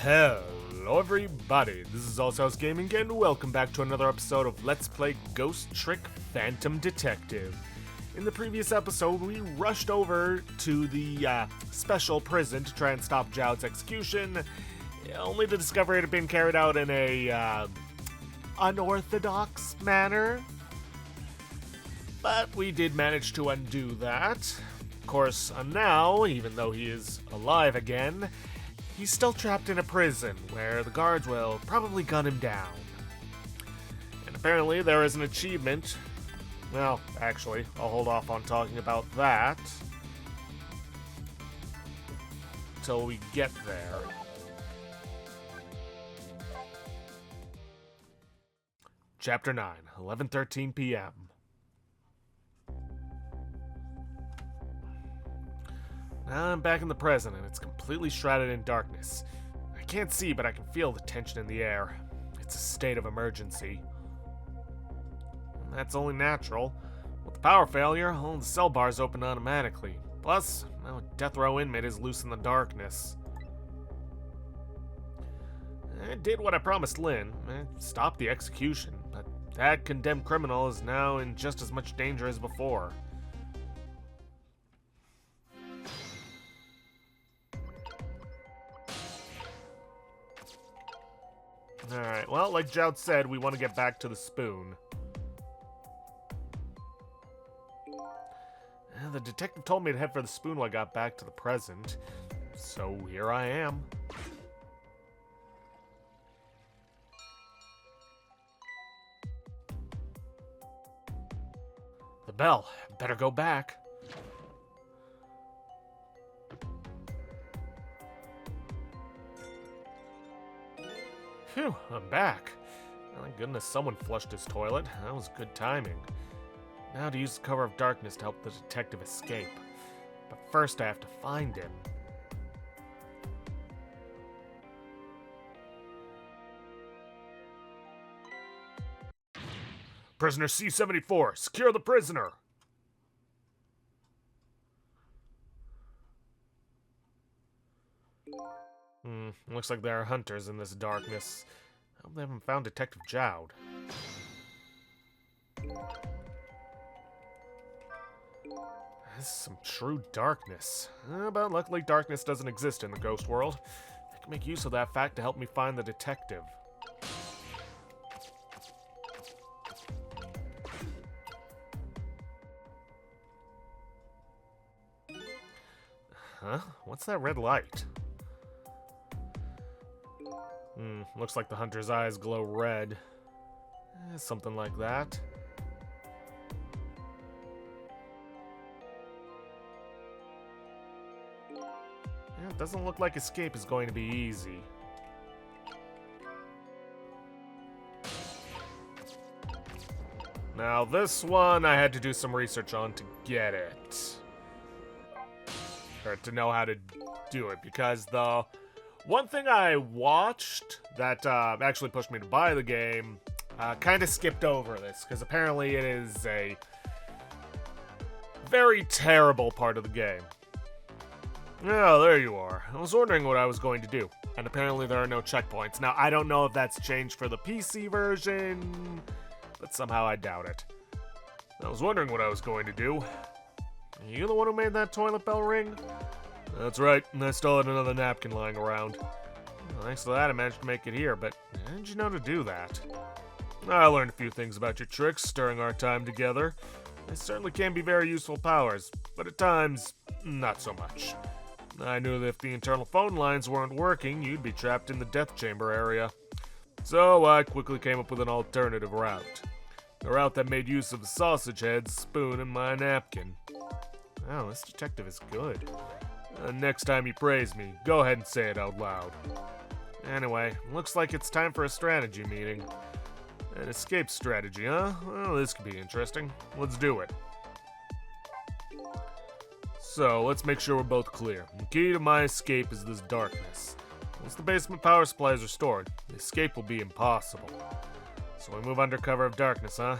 Hello everybody, this is Allshouse Gaming and welcome back to another episode of Let's Play Ghost Trick Phantom Detective. In the previous episode, we rushed over to the special prison to try and stop Jowd's execution, only to discover it had been carried out in a unorthodox manner. But we did manage to undo that. Of course, now, even though he is alive again, he's still trapped in a prison where the guards will probably gun him down. And apparently there is an achievement. Well, actually, I'll hold off on talking about that until we get there. Chapter 9, 11:13 p.m. Now I'm back in the present, and it's completely shrouded in darkness. I can't see, but I can feel the tension in the air. It's a state of emergency. And that's only natural. With the power failure, all the cell bars open automatically. Plus, now a death row inmate is loose in the darkness. I did what I promised Lynn. I stopped the execution, but that condemned criminal is now in just as much danger as before. Alright, well, like Jowd said, we want to get back to the spoon. The detective told me to head for the spoon when I got back to the present, so here I am. The bell. Better go back. Phew, I'm back. Thank goodness someone flushed his toilet. That was good timing. Now to use the cover of darkness to help the detective escape. But first I have to find him. Prisoner C-74, secure the prisoner! Looks like there are hunters in this darkness. I hope they haven't found Detective Jowd. This is some true darkness. But luckily darkness doesn't exist in the ghost world. I can make use of that fact to help me find the detective. Huh? What's that red light? Looks like the hunter's eyes glow red. Something like that. It doesn't look like escape is going to be easy. Now this one I had to do some research on to get it. Or to know how to do it, because the one thing I watched that actually pushed me to buy the game kind of skipped over this, because apparently it is a very terrible part of the game. Oh, there you are. I was wondering what I was going to do, and apparently there are no checkpoints. Now, I don't know if that's changed for the PC version, but somehow I doubt it. I was wondering what I was going to do. Are you the one who made that toilet bell ring? That's right, and I still had another napkin lying around. Well, thanks to that I managed to make it here, but how did you know to do that? I learned a few things about your tricks during our time together. They certainly can be very useful powers, but at times, not so much. I knew that if the internal phone lines weren't working, you'd be trapped in the death chamber area. So I quickly came up with an alternative route. A route that made use of the sausage head, spoon, and my napkin. Oh, this detective is good. Next time you praise me, go ahead and say it out loud. Anyway, looks like it's time for a strategy meeting. An escape strategy, huh? Well, this could be interesting. Let's do it. So, let's make sure we're both clear. The key to my escape is this darkness. Once the basement power supply is restored, the escape will be impossible. So we move under cover of darkness, huh?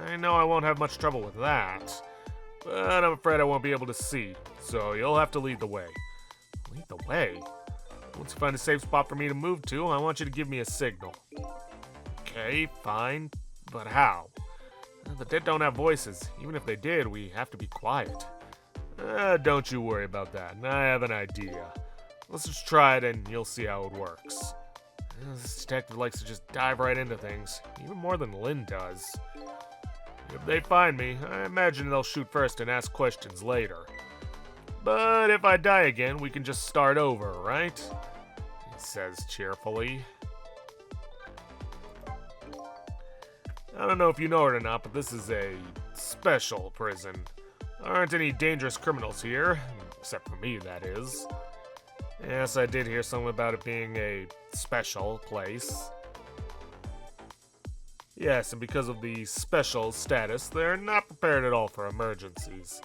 I know I won't have much trouble with that. But I'm afraid I won't be able to see, so you'll have to lead the way. Lead the way? Once you find a safe spot for me to move to, I want you to give me a signal. Okay, fine. But how? The dead don't have voices. Even if they did, we have to be quiet. Don't you worry about that. I have an idea. Let's just try it and you'll see how it works. This detective likes to just dive right into things, even more than Lynn does. If they find me, I imagine they'll shoot first and ask questions later. But if I die again, we can just start over, right? He says cheerfully. I don't know if you know it or not, but this is a special prison. There aren't any dangerous criminals here, except for me, that is. Yes, I did hear something about it being a special place. Yes, and because of the special status, they're not prepared at all for emergencies.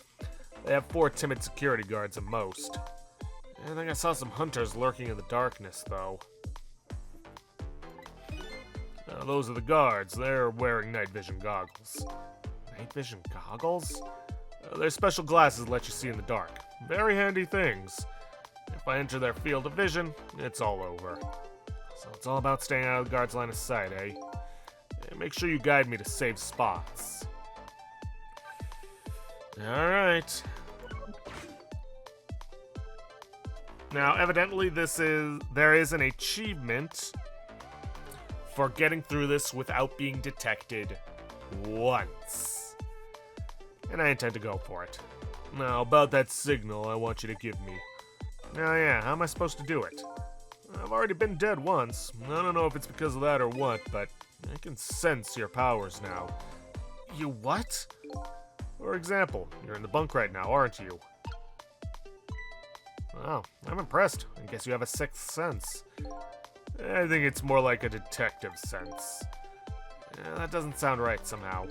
They have 4 timid security guards at most. I think I saw some hunters lurking in the darkness, though. Those are the guards. They're wearing night vision goggles. Night vision goggles? Their special glasses let you see in the dark. Very handy things. If I enter their field of vision, it's all over. So it's all about staying out of the guard's line of sight, eh? And make sure you guide me to safe spots. Alright. Now, evidently there is an achievement for getting through this without being detected once. And I intend to go for it. Now, about that signal I want you to give me. Now, yeah, how am I supposed to do it? I've already been dead once. I don't know if it's because of that or what, but I can sense your powers now. You what? For example, you're in the bunk right now, aren't you? Wow, I'm impressed. I guess you have a sixth sense. I think it's more like a detective sense. That doesn't sound right somehow.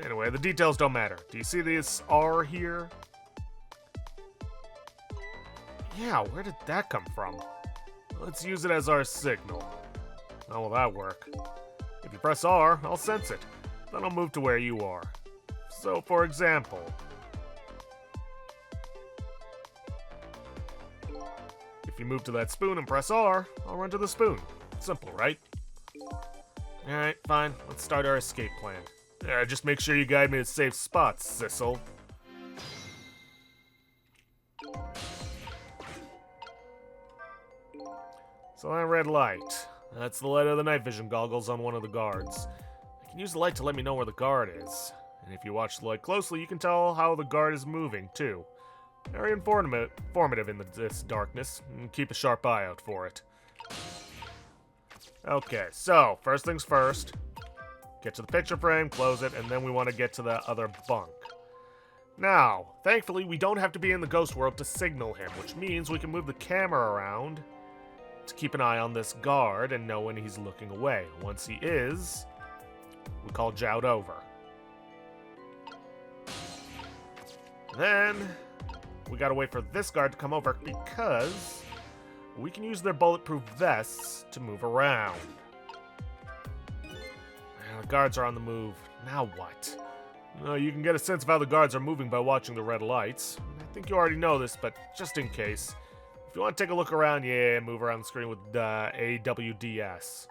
Anyway, the details don't matter. Do you see this R here? Yeah, where did that come from? Let's use it as our signal. How will that work? If you press R, I'll sense it. Then I'll move to where you are. So, for example... if you move to that spoon and press R, I'll run to the spoon. Simple, right? Alright, fine. Let's start our escape plan. Just make sure you guide me to safe spots, Sissel. So that red light. That's the light of the night vision goggles on one of the guards. I can use the light to let me know where the guard is. And if you watch the light closely, you can tell how the guard is moving, too. Very informative in this darkness, and keep a sharp eye out for it. Okay, so, first things first. Get to the picture frame, close it, and then we want to get to the other bunk. Now, thankfully, we don't have to be in the ghost world to signal him, which means we can move the camera around to keep an eye on this guard and know when he's looking away. Once he is, we call Jout over. Then... we gotta wait for this guard to come over because we can use their bulletproof vests to move around. The guards are on the move. Now what? You can get a sense of how the guards are moving by watching the red lights. I think you already know this, but just in case. If you want to take a look around, yeah, move around the screen with AWDS.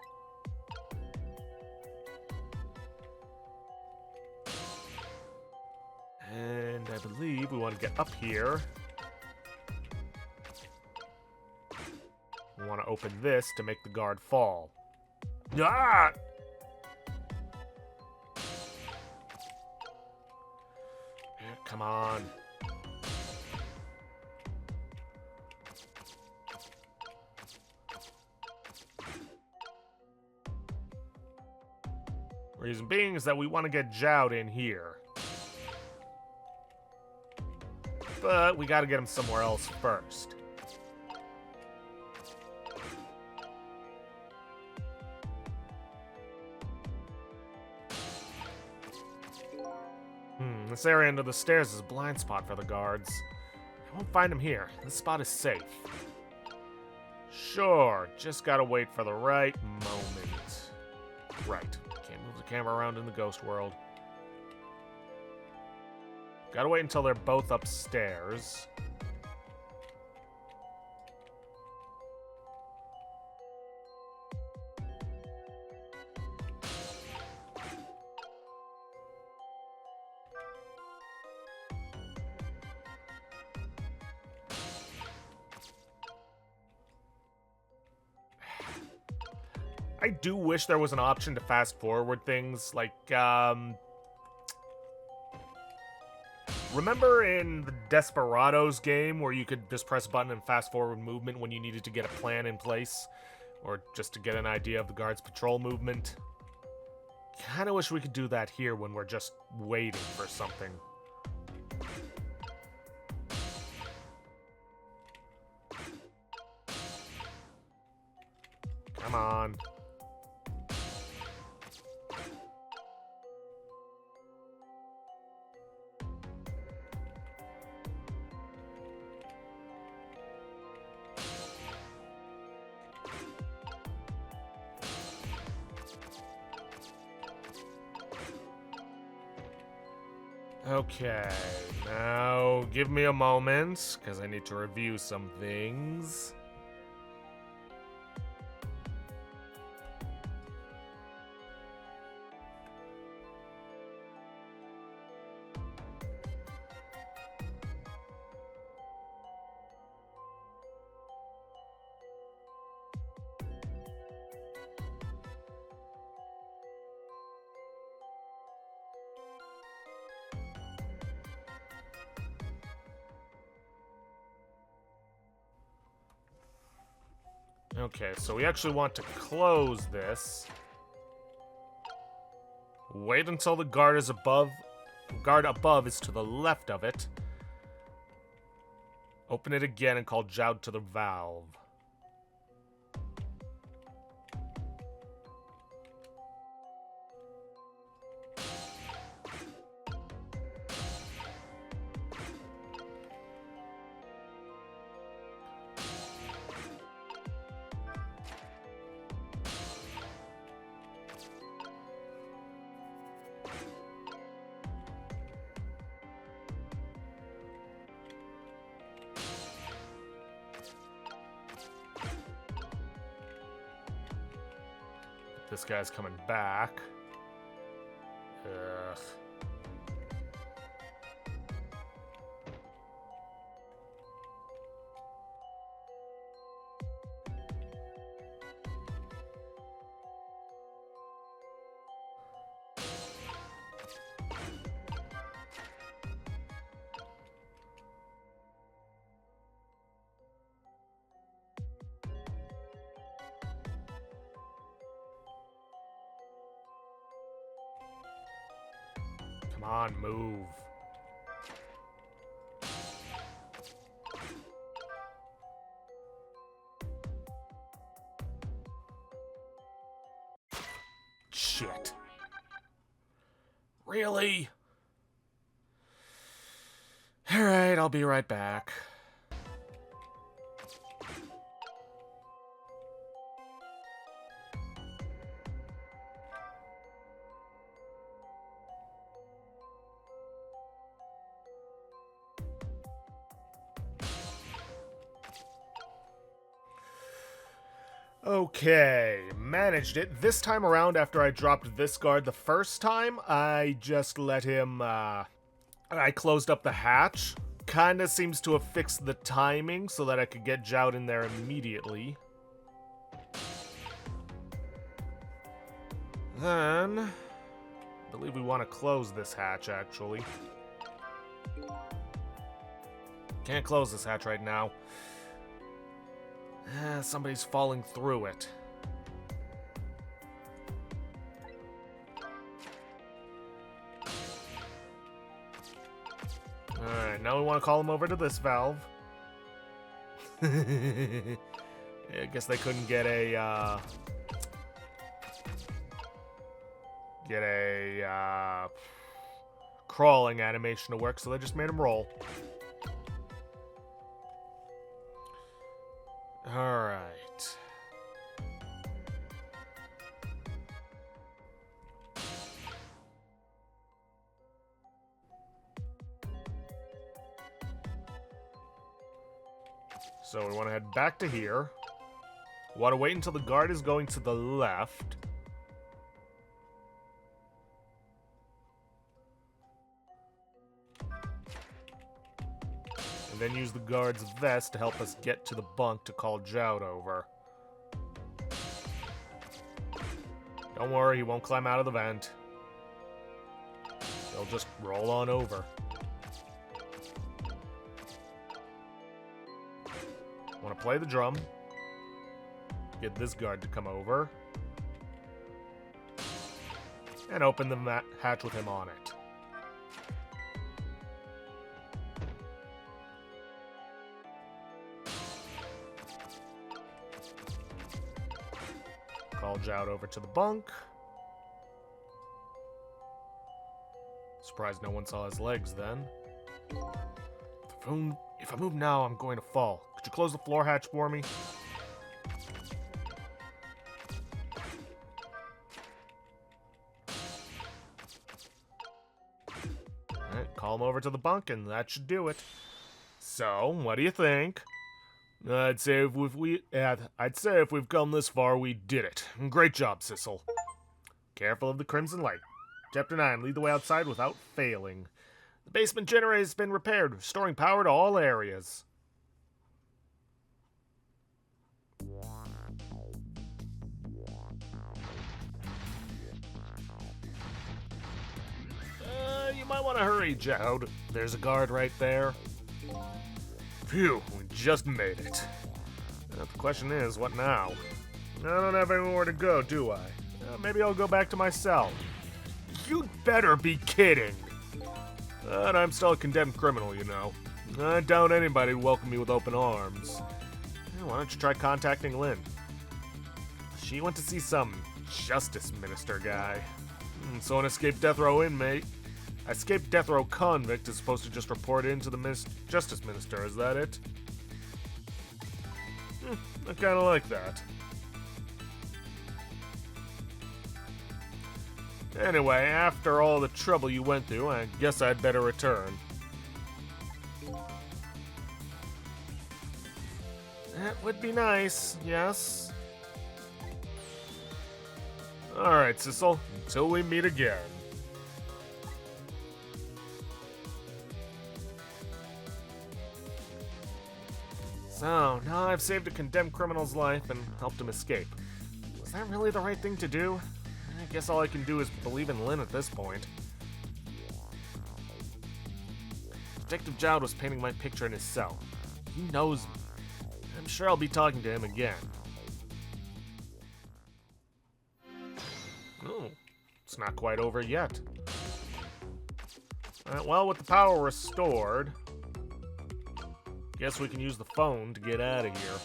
And I believe we want to get up here. We want to open this to make the guard fall. Ah! Come on. Reason being is that we want to get Jout in here. But we gotta get him somewhere else first. This area under the stairs is a blind spot for the guards. I won't find him here. This spot is safe. Sure, just gotta wait for the right moment. Right, can't move the camera around in the ghost world. Gotta wait until they're both upstairs. I do wish there was an option to fast forward things, like, remember in the Desperados game where you could just press a button and fast forward movement when you needed to get a plan in place? Or just to get an idea of the guard's patrol movement? Kinda wish we could do that here when we're just waiting for something. Come on. Okay, now give me a moment, because I need to review some things. Okay, so we actually want to close this. Wait until the guard is above. Guard above is to the left of it. Open it again and call Joud to the valve. This guy's coming back. Ugh. Come on, move. Shit. Really? Alright, I'll be right back. Okay, managed it. This time around, after I dropped this guard the first time, I just let him, I closed up the hatch. Kinda seems to have fixed the timing so that I could get Joud in there immediately. Then, I believe we want to close this hatch, actually. Can't close this hatch right now. Somebody's falling through it. Alright, now we want to call him over to this valve. I guess they couldn't get a, crawling animation to work, so they just made him roll. Alright. So we want to head back to here. We want to wait until the guard is going to the left. And then use the guard's vest to help us get to the bunk to call Joud over. Don't worry, he won't climb out of the vent. He'll just roll on over. Want to play the drum. Get this guard to come over. And open the hatch with him on it. Call Jout over to the bunk. Surprised no one saw his legs then. If I move now, I'm going to fall. Could you close the floor hatch for me? Alright, call him over to the bunk and that should do it. So, what do you think? I'd say if we've come this far, we did it. Great job, Sissel. Careful of the crimson light. Chapter 9, lead the way outside without failing. The basement generator has been repaired, restoring power to all areas. You might want to hurry, Jout. There's a guard right there. Phew, we just made it. The question is, what now? I don't have anywhere to go, do I? Maybe I'll go back to my cell. You'd better be kidding! But I'm still a condemned criminal, you know. I doubt anybody would welcome me with open arms. Why don't you try contacting Lynn? She went to see some justice minister guy. So an escaped death row inmate. Escaped death row convict is supposed to just report in to the justice minister, is that it? I kinda like that. Anyway, after all the trouble you went through, I guess I'd better return. That would be nice, yes. Alright, Sissel, until we meet again. So, now I've saved a condemned criminal's life and helped him escape. Was that really the right thing to do? I guess all I can do is believe in Lynn at this point. Detective Jout was painting my picture in his cell. He knows me. I'm sure I'll be talking to him again. Oh, it's not quite over yet. Well, with the power restored, guess we can use the phone to get out of here.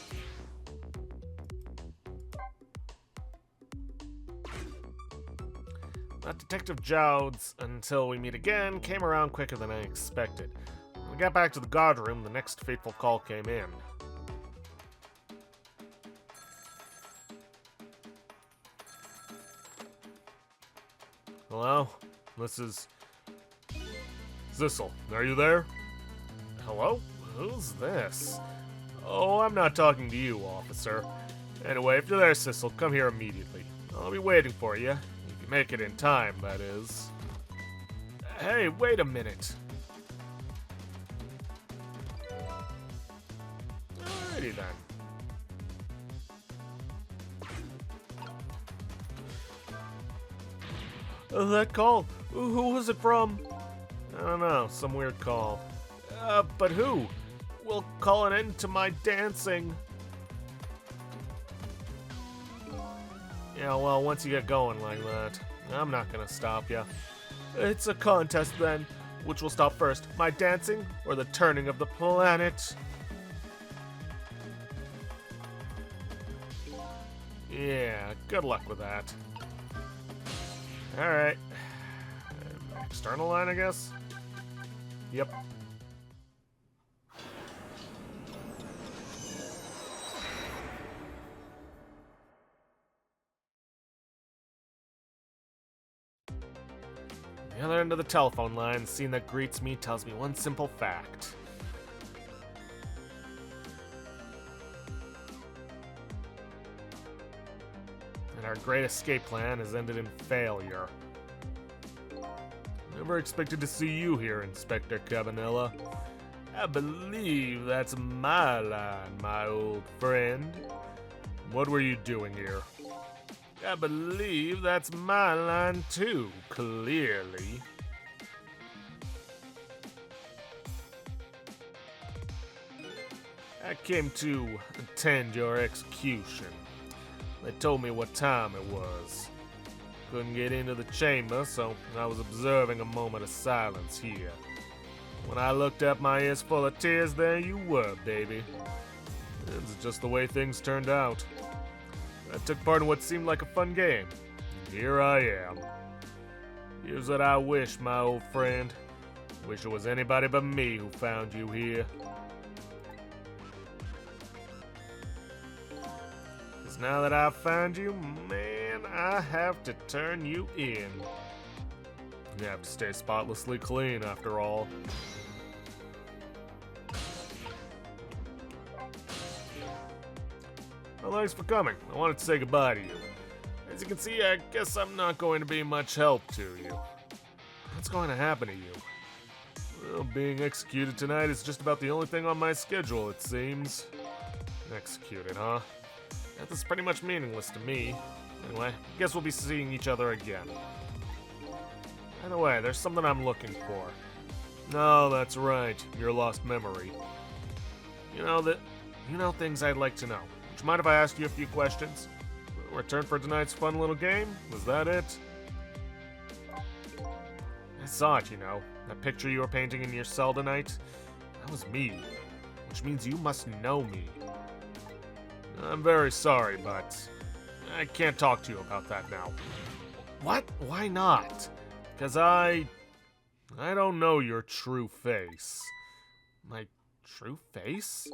Detective Jout's until we meet again came around quicker than I expected. When we got back to the guard room, the next fateful call came in. Hello? This is... Sissel, are you there? Hello? Who's this? Oh, I'm not talking to you, officer. Anyway, if you're there, Sissel, come here immediately. I'll be waiting for you. If you make it in time, that is. Hey, wait a minute. Alrighty then. That call. Who was it from? I don't know, some weird call. But who? We'll call an end to my dancing. Yeah, well, once you get going like that, I'm not gonna stop you. It's a contest then. Which will stop first, my dancing or the turning of the planet? Yeah, good luck with that. Alright. External line, I guess? Yep. The other end of the telephone line, the scene that greets me tells me one simple fact. And our great escape plan has ended in failure. Never expected to see you here, Inspector Cabanela. I believe that's my line, my old friend. What were you doing here? I believe that's my line too, clearly. I came to attend your execution. They told me what time it was. Couldn't get into the chamber, so I was observing a moment of silence here. When I looked up, my ears full of tears, there you were, baby. It's just the way things turned out. I took part in what seemed like a fun game. Here I am. Here's what I wish, my old friend. Wish it was anybody but me who found you here. Because now that I've found you, man, I have to turn you in. You have to stay spotlessly clean, after all. Well, thanks for coming. I wanted to say goodbye to you. As you can see, I guess I'm not going to be much help to you. What's going to happen to you? Well, being executed tonight is just about the only thing on my schedule, it seems. Executed, huh? That's pretty much meaningless to me. Anyway, guess we'll be seeing each other again. By the way, there's something I'm looking for. No, that's right, your lost memory. You know things I'd like to know. Would you mind if I ask you a few questions? Return for tonight's fun little game? Was that it? I saw it, you know. That picture you were painting in your cell tonight? That was me. Which means you must know me. I'm very sorry, but I can't talk to you about that now. What? Why not? Because I don't know your true face. My true face?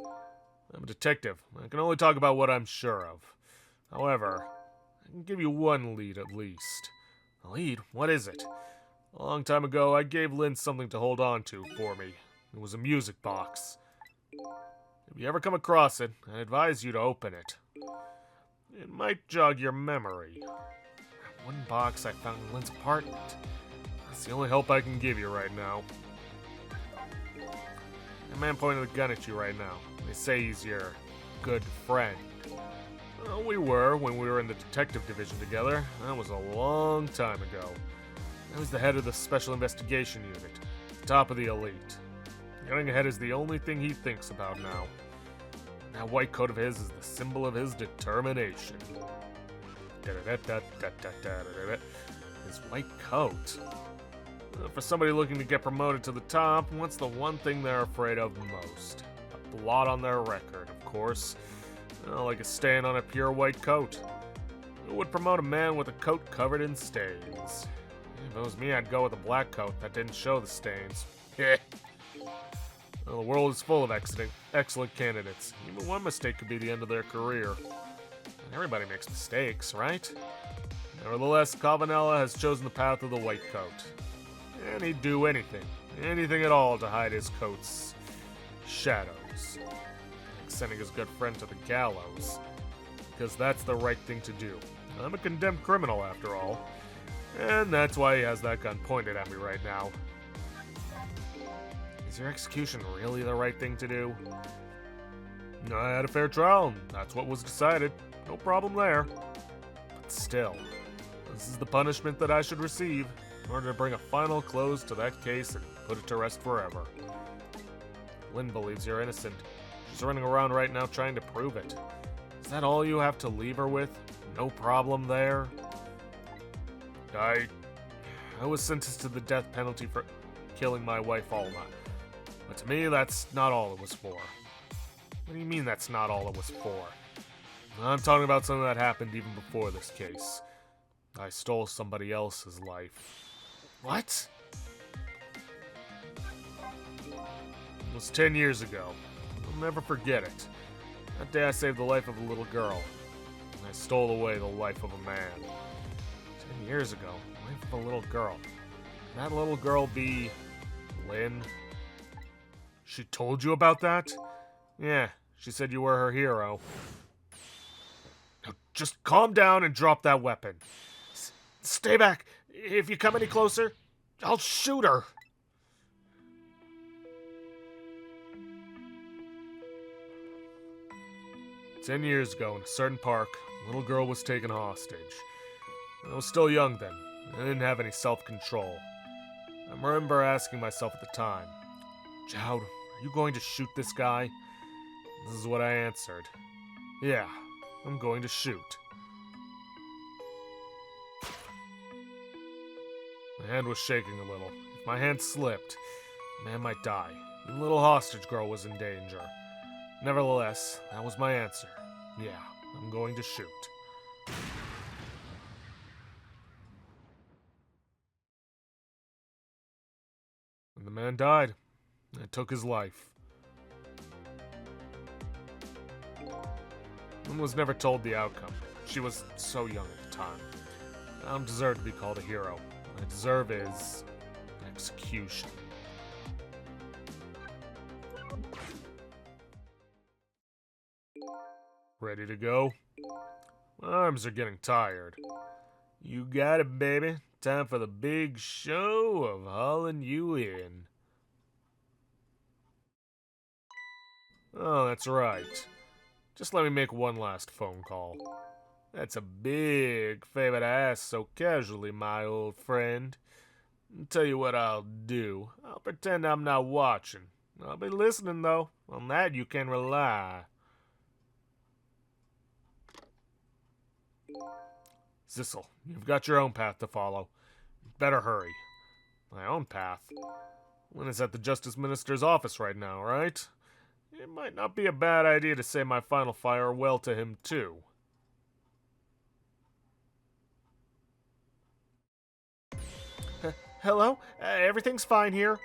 I'm a detective. I can only talk about what I'm sure of. However, I can give you one lead at least. A lead? What is it? A long time ago, I gave Lynn something to hold on to for me. It was a music box. If you ever come across it, I advise you to open it. It might jog your memory. That one box I found in Lynn's apartment. That's the only help I can give you right now. A man pointed a gun at you right now. They say he's your good friend. Well, we were when we were in the detective division together. That was a long time ago. I was the head of the special investigation unit, the top of the elite. Getting ahead is the only thing he thinks about now. That white coat of his is the symbol of his determination. His white coat. For somebody looking to get promoted to the top, what's the one thing they're afraid of most? A blot on their record, of course. Like a stain on a pure white coat. Who would promote a man with a coat covered in stains? If it was me, I'd go with a black coat that didn't show the stains. Well, the world is full of excellent candidates. Even one mistake could be the end of their career. And everybody makes mistakes, right? Nevertheless, Cavanella has chosen the path of the white coat. And he'd do anything at all to hide his coat's shadows. Like sending his good friend to the gallows. Because that's the right thing to do. I'm a condemned criminal, after all. And that's why he has that gun pointed at me right now. Is your execution really the right thing to do? I had a fair trial, and that's what was decided. No problem there. But still, this is the punishment that I should receive in order to bring a final close to that case and put it to rest forever. Lynn believes you're innocent. She's running around right now trying to prove it. Is that all you have to leave her with? No problem there? I was sentenced to the death penalty for killing my wife, Alma. But to me, that's not all it was for. What do you mean that's not all it was for? I'm talking about something that happened even before this case. I stole somebody else's life. What? It was 10 years ago. I'll never forget it. That day I saved the life of a little girl. And I stole away the life of a man. 10 years ago, the life of a little girl. Can that little girl be Lynn? She told you about that? Yeah, she said you were her hero. Now just calm down and drop that weapon. Stay back. If you come any closer, I'll shoot her. "10 years ago, in a certain park, a little girl was taken hostage. I was still young then. I didn't have any self-control. I remember asking myself at the time, Jowd, are you going to shoot this guy? This is what I answered. Yeah, I'm going to shoot. My hand was shaking a little. If my hand slipped, the man might die. The little hostage girl was in danger. Nevertheless, that was my answer. Yeah, I'm going to shoot. And the man died. I took his life. One was never told the outcome. She was so young at the time. I don't deserve to be called a hero. What I deserve is execution. Ready to go? My arms are getting tired. You got it, baby. Time for the big show of hauling you in. Oh, that's right. Just let me make one last phone call. That's a big favor to ask so casually, my old friend. I'll tell you what I'll do. I'll pretend I'm not watching. I'll be listening, though. On that you can rely. Sissel, you've got your own path to follow. Better hurry. My own path? Lynn is at the Justice Minister's office right now, right? It might not be a bad idea to say my final farewell to him, too. Hello? Everything's fine here.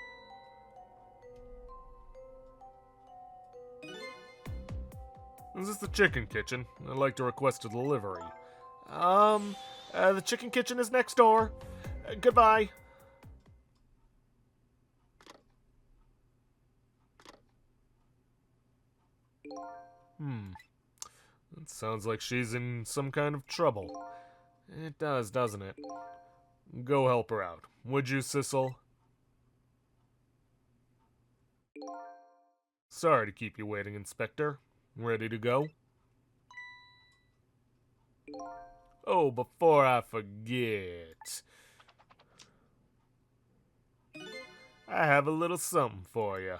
Is this the chicken kitchen? I'd like to request a delivery. The chicken kitchen is next door. Goodbye. That sounds like she's in some kind of trouble. It does, doesn't it? Go help her out. Would you, Sissel? Sorry to keep you waiting, Inspector. Ready to go? Oh, before I forget, I have a little something for you.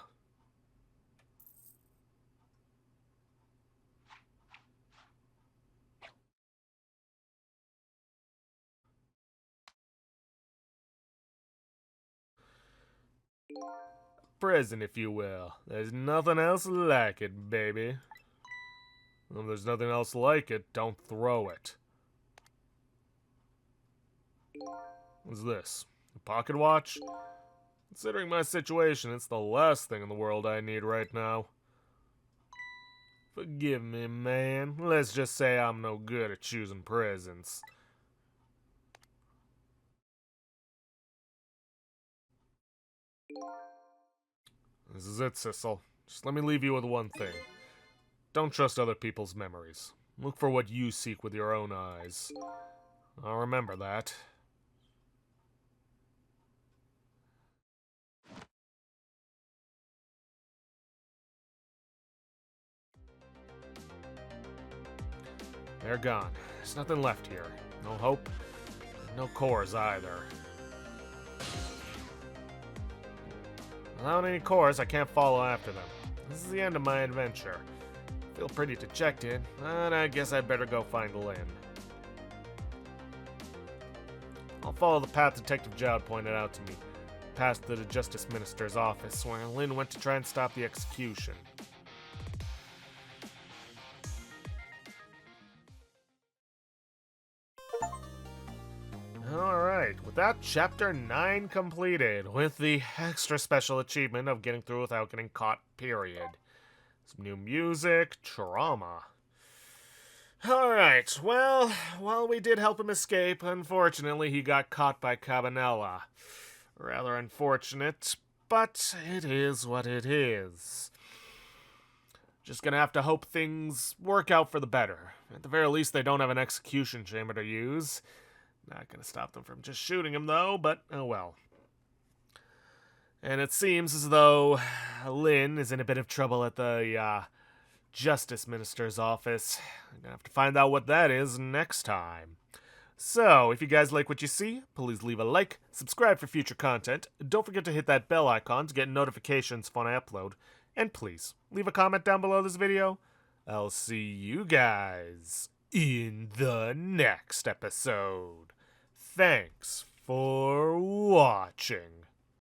Present, if you will. There's nothing else like it, baby. If there's nothing else like it, don't throw it. What's this? A pocket watch? Considering my situation, it's the last thing in the world I need right now. Forgive me, man. Let's just say I'm no good at choosing presents. This is it, Sissel. Just let me leave you with one thing. Don't trust other people's memories. Look for what you seek with your own eyes. I'll remember that. They're gone. There's nothing left here. No hope. No cores either. Without any cores, I can't follow after them. This is the end of my adventure. I feel pretty dejected, but I guess I'd better go find Lynn. I'll follow the path Detective Jowd pointed out to me, past the Justice Minister's office, where Lynn went to try and stop the execution. Alright, with that, Chapter 9 completed, with the extra special achievement of getting through without getting caught, period. Some new music, trauma. Alright, well, while we did help him escape, unfortunately he got caught by Cabanela. Rather unfortunate, but it is what it is. Just gonna have to hope things work out for the better. At the very least, they don't have an execution chamber to use. Not gonna stop them from just shooting him, though, but oh well. And it seems as though Lynn is in a bit of trouble at the Justice Minister's office. I'm gonna have to find out what that is next time. So, if you guys like what you see, please leave a like, subscribe for future content, don't forget to hit that bell icon to get notifications when I upload, and please, leave a comment down below this video. I'll see you guys in the next episode. Thanks for watching.